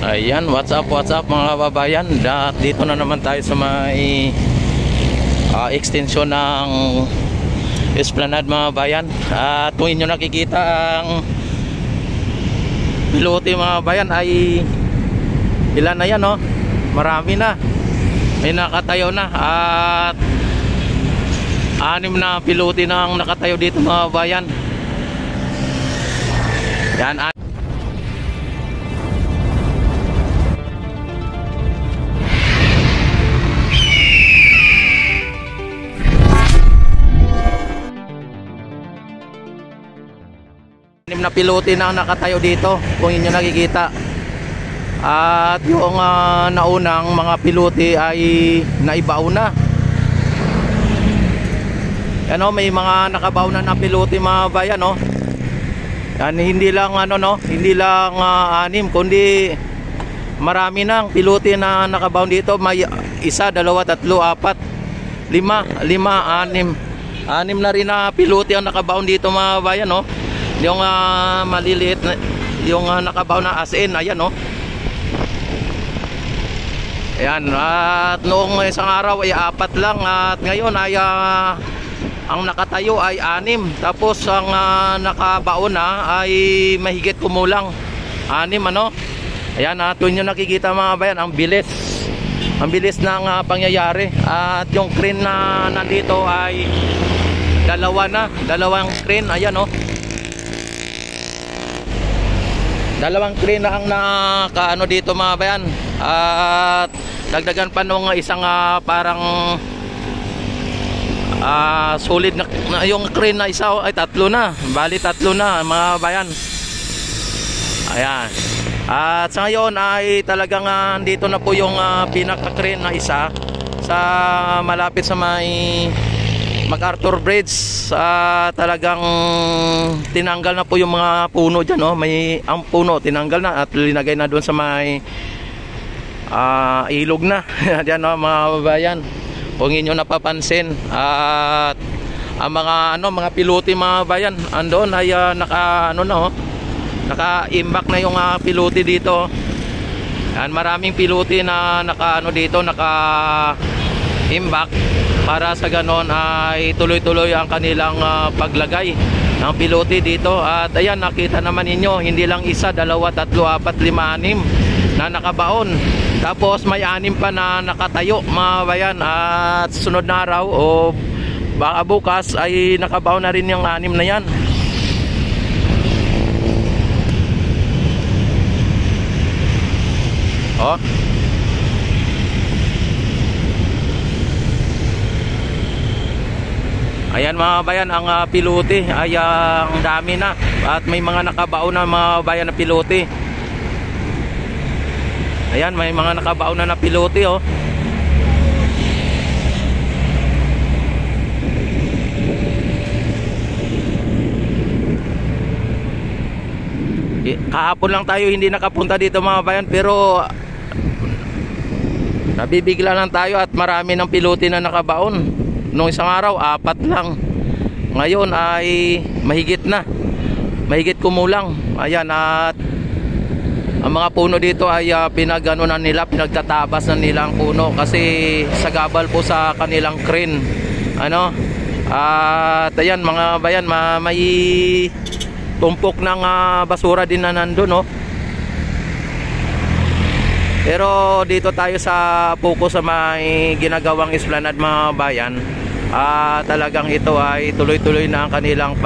Ayan, what's up mga kababayan. Dito na naman tayo sa may extension ng Esplanade mga kababayan. At kung inyo nakikita ang pilote mga kababayan ay ilan na yan, oh? Marami na. May nakatayo na. At 6 na pilote na ang nakatayo dito mga kababayan. Yan. Na pilote na nakatayo dito kung inyo nakikita. At yung naunang mga pilote ay naibaw na. Ano, may mga nakabaw na pilote mga bayan, no. Yan, hindi lang hindi lang 6 kundi marami nang pilote na nakabaw dito. May 1, 2, 3, 4, 5, 6 na rin na pilote ang nakabaw dito mga bayan, no. Yung maliliit na yung nakabaw na as in, ayan, no. Ayan, at noong isang araw ay 4 lang, at ngayon ay ang nakatayo ay 6. Tapos ang nakabaon na ay mahigit kumulang 6, ano. Ayan, kung nyo nakikita mga bayan, ang bilis ng pangyayari. At yung crane na nandito ay dalawang crane, ayan, no. Dalawang crane na ang nakaano dito mga bayan. At dagdagan pa nung isang parang solid na yung crane na isa ay 3 na. Bali 3 na mga bayan. Ayan. At sa ngayon ay talagang dito na po yung pinaka crane na isa sa malapit sa may MacArthur Bridge. Talagang tinanggal na po yung mga puno dyan, no? Ang puno tinanggal na at linagay na doon sa may ilog na. Diyan, no, mga kababayan, kung inyo napapansin. At ang mga pilote mga kababayan andoon ay naka-imbak na yung pilote dito. Yan, maraming pilote na naka-imbak para sa ganon ay tuloy-tuloy ang kanilang paglagay ng pilote dito. At ayan, nakita naman ninyo, hindi lang 1, 2, 3, 4, 5, 6 na nakabaon. Tapos may 6 pa na nakatayo mga bayan. At sunod na araw o baka bukas ay nakabaon na rin yung 6 na yan. Oh, ayan mga bayan, ang pilote ay ang dami na. At may mga nakabaon na mga bayan na pilote. Ayan, may mga nakabaon na pilote, oh. Kahapon lang tayo hindi nakapunta dito mga bayan, pero nabibigla lang tayo at marami ng pilote na nakabaon. Nung isang araw 4 lang, ngayon ay mahigit kumulang. Ayan, at ang mga puno dito ay pinagtatabas na nila ang puno kasi sagabal po sa kanilang crane, ano. At ayan mga bayan, may tumpok ng basura din na nandun, no. Pero dito tayo sa focus sa may ginagawang Esplanade mga bayan. Talagang ito ay tuloy-tuloy na ang kanilang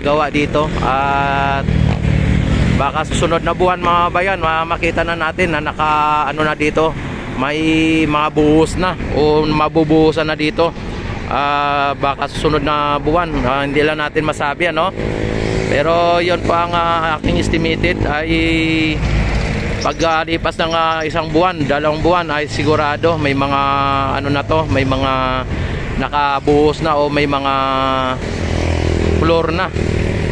gawa dito. At baka susunod na buwan mga bayan, makita na natin na na dito may mga buhos na o mabubuhusan na dito. Baka susunod na buwan, hindi lang natin masabi, ano. Pero yun pa ang aking estimated ay paglipas ng 1 buwan, 2 buwan ay sigurado may mga may mga nakabuhos na o may mga floor na.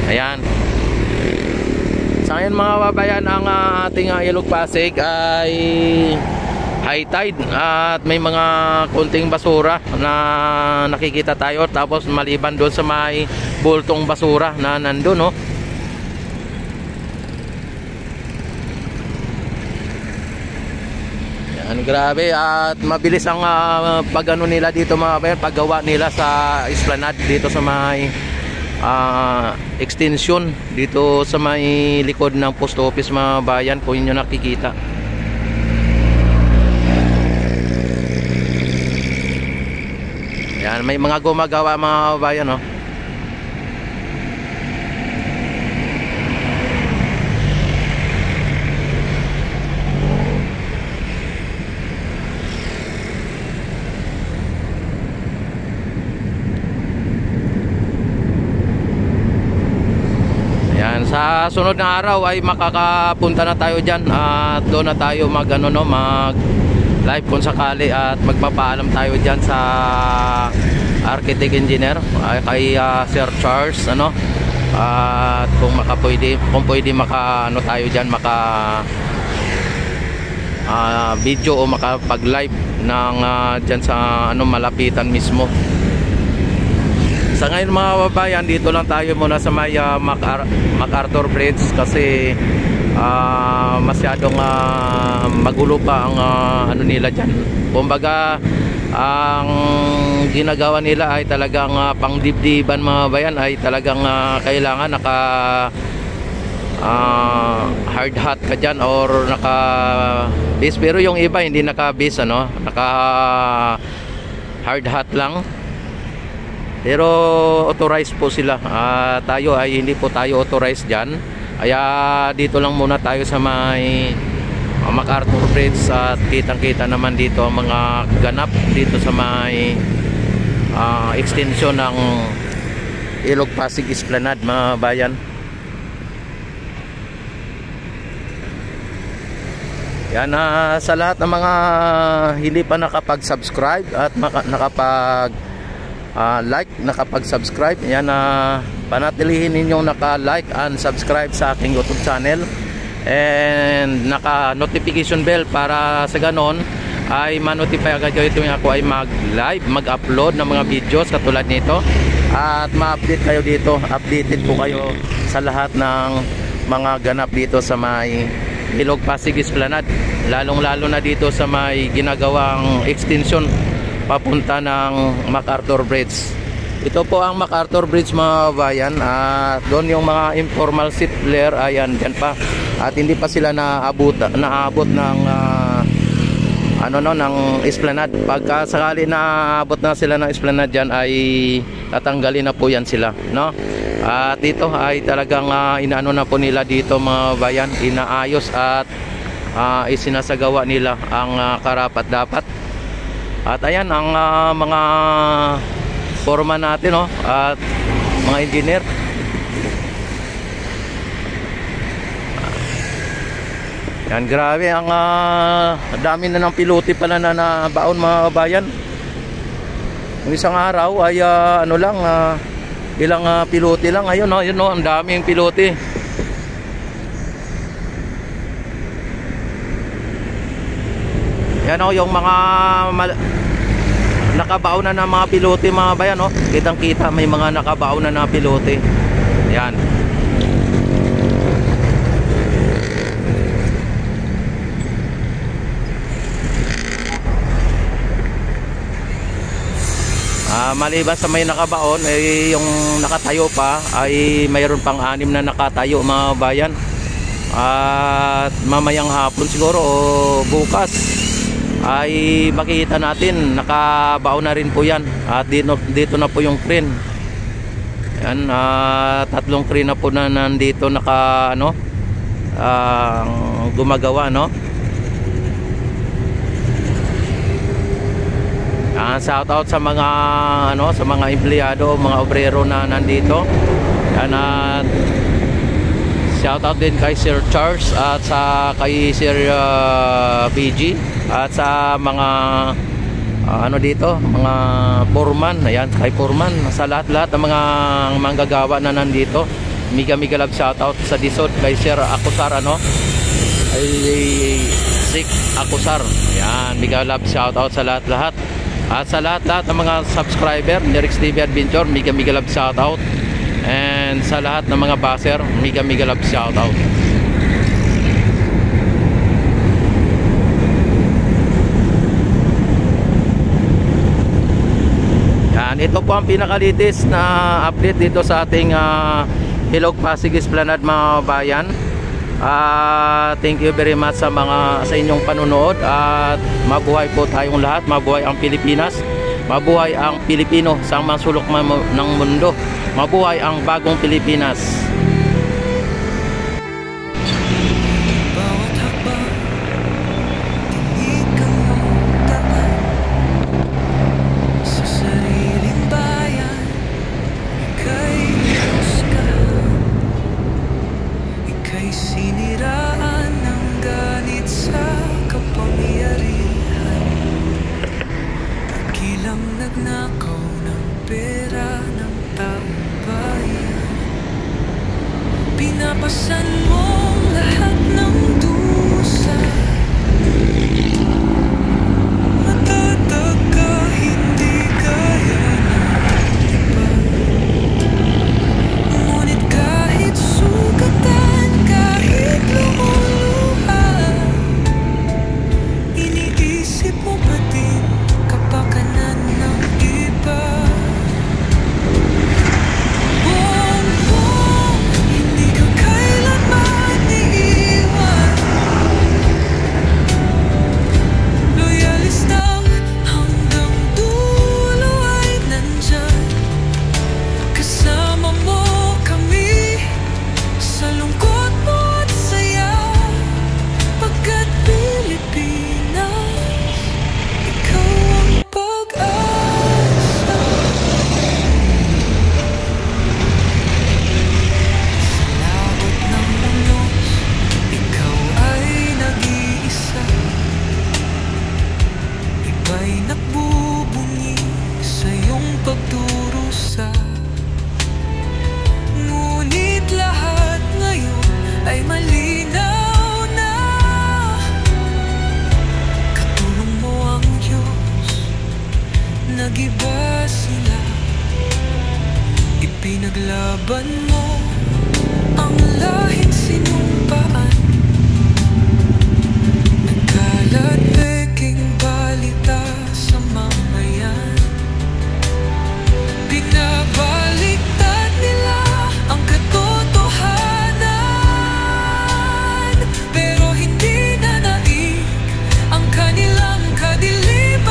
Ayan. Sa ngayon mga kababayan, ang ating Ilog Pasig ay high tide at may mga kunting basura na nakikita tayo. Tapos maliban doon sa may bultong basura na nandun, no. Grabe at mabilis ang pag-ano nila dito mga bayan, paggawa nila sa esplanade dito sa may extension dito sa may likod ng post office mga bayan, kung inyo nakikita. Yan, may mga gumagawa mga bayan, no. Sa sunod na araw ay makakapunta na tayo dyan at doon na tayo mag live kung sakali, at magpapaalam tayo dyan sa architect engineer kay Sir Charles at kung pwede tayo dyan video o makapag live ng dyan sa malapitan mismo. Sa ngayon mga babayan, dito lang tayo muna sa may MacArthur Bridge kasi masyadong magulo pa ang nila dyan. Kumbaga ang ginagawa nila ay talagang pangdibdiban mga bayan, ay talagang kailangan naka hard hat ka dyan or naka base, pero yung iba hindi naka base, naka hard hat lang. Pero authorized po sila. Tayo ay hindi po tayo authorized dyan. Kaya dito lang muna tayo sa may MacArthur Bridge at kitang-kita naman dito ang mga ganap dito sa may extension ng Ilog Pasig Esplanade mga bayan. Yan, sa lahat ng mga hindi pa nakapag-subscribe at like, nakapag-subscribe, yan, panatilihin ninyong naka-like and subscribe sa aking YouTube channel and naka-notification bell para sa ganon ay ma-notify agad kayo tuwing ako ay mag-live, mag-upload ng mga videos katulad nito, at ma-update kayo dito. Updated po kayo sa lahat ng mga ganap dito sa may Ilog Pasig Esplanade, lalong-lalo na dito sa may ginagawang extension papunta ng MacArthur Bridge. Ito po ang MacArthur Bridge mga bayan, at doon yung mga informal settler, ayan dyan pa, at hindi pa sila naabot ng ng esplanade. Pagka sakali naabot na sila ng esplanade dyan ay tatanggalin na po yan sila, at dito ay talagang inaano na po nila dito mga bayan, inaayos at isinasagawa nila ang karapat dapat. At ayan ang mga foreman natin, at mga engineer. Yan, grabe ang dami na ng pilote pala na nabaon mga bayan. Yung isang araw ay ilang pilote lang. Ayun, ang daming pilote. Yan yung mga nakabaon na ng mga pilote mga bayan, kitang kita may mga nakabaon na ng pilote. Yan. Maliban sa may nakabaon, yung nakatayo pa ay mayroon pang 6 na nakatayo mga bayan. At mamayang hapon siguro o bukas ay makikita natin nakabaon na rin po yan, at dito na po yung crane. Yan, 3 crane na po na nandito gumagawa, shout out sa mga sa mga empleyado, mga obrero na nandito. Yan, at shout out din kay Sir Charles at kay Sir BG at sa mga dito, mga foreman. Ayan, kay foreman, sa lahat-lahat ng mga manggagawa na nandito. Mega love shout out sa Disod kay Sir Akusar, ay Sik Akusar. Ayan, mega love shout out sa lahat-lahat. At sa lahat-lahat ng mga subscriber ni Rex TV Adventure, mega love shout out. And sa lahat ng mga baser, mega love shout out. ito po ang pinakalitis na update dito sa ating Hilog Pasig Esplanade mga bayan. Thank you very much sa inyong panunood at mabuhay po tayong lahat, mabuhay ang Pilipinas, mabuhay ang Pilipino sa mga sulok ng mundo, mabuhay ang bagong Pilipinas. Nagnakaw ng pera ng taong bayan, pinapasan mo lahat ng dusa. Matatag ka, hindi kaya ng iba. Ngunit kahit sugatan, kahit lumuluha, iniisip mo pa din kapakanan ng iba. Bongbong, hindi ka kailanman iiwan. Loyalista hanggang dulo ay nandyan. Kasama mo kami sa lungkot mo at saya. Pagkat Pilipinas, ikaw ang pag-asa. Sa labot ng unos, ikaw ay nag-iisa. Iba'y nagbubunyi sa iyong pagdurusa. Ngunit lahat ngayon ay malinaw na. Katulong mo ang Diyos, nag-iba sila. Ipinaglaban mo ang lahing sinumpaan. Nagkalat peking balita sa mamayan. Binabaliktad nila ang katotohanan, pero hindi na naig ang kanilang kadiliman.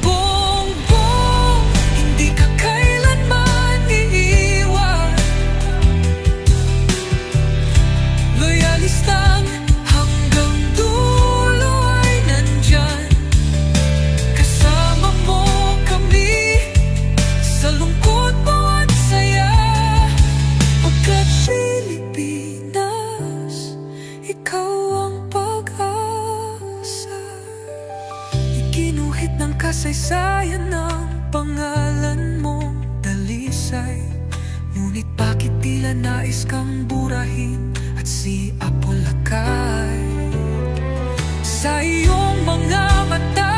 Bongbong, hindi ka kailanman iiwan. Loyalistang hanggang dulo ay nandyan. Kasama mo kami sa lungkot mo at saya. Pagkat Pilipinas, ikaw ang pag-asa. Iginuhit ng kasaysayan ng pangalan mong dalisay. Ngunit bakit tila nais kang burahin at si Apolacay? Sa iyong mga mata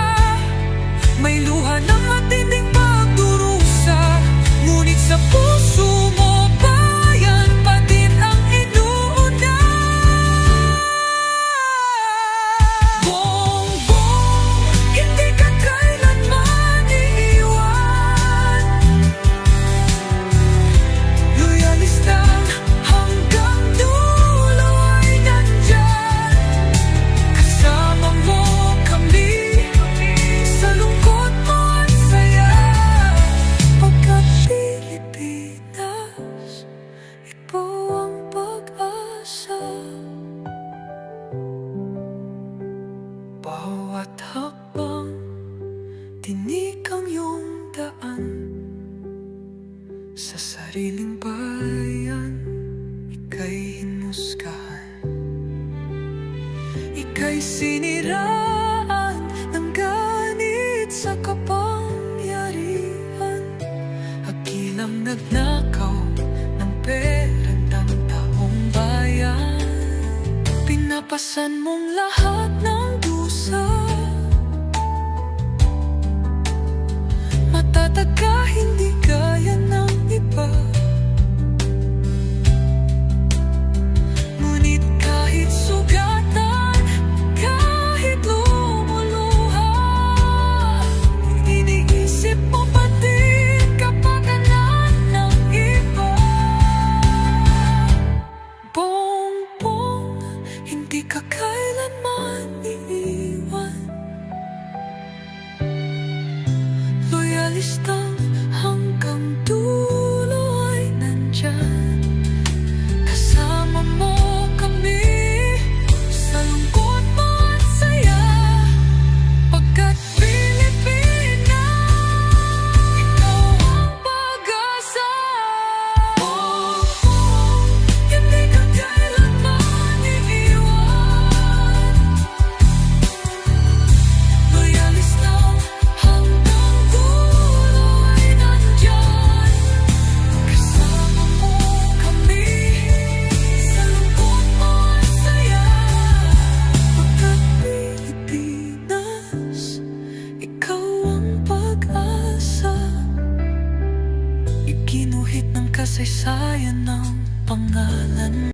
may luha ng matinding pagdurusa. Ngunit sa puso mo, bayan pa din ang inuuna. Bongbong, hindi ka kailanman iiwan. Loyalista hanggang dulo ay nandyan. Kasama mo kami sa lungkot mo at saya. Pagkat Pilipinas, ikaw ang pag-asa. Bawat hakbang, tinik ang iyong daan. Sa sariling bayan, ika'y hinusgahan. Ika'y siniraan ng ganit sa kapangyarihan. Hagilang nagnakaw ng pera ng taong bayan. Pinapasan mong lahat ng dusa. Matatag ka, hindi gaya ng iba. Ngunit kahit sugatan, kahit lumuluha, kasaysayan ng pangalan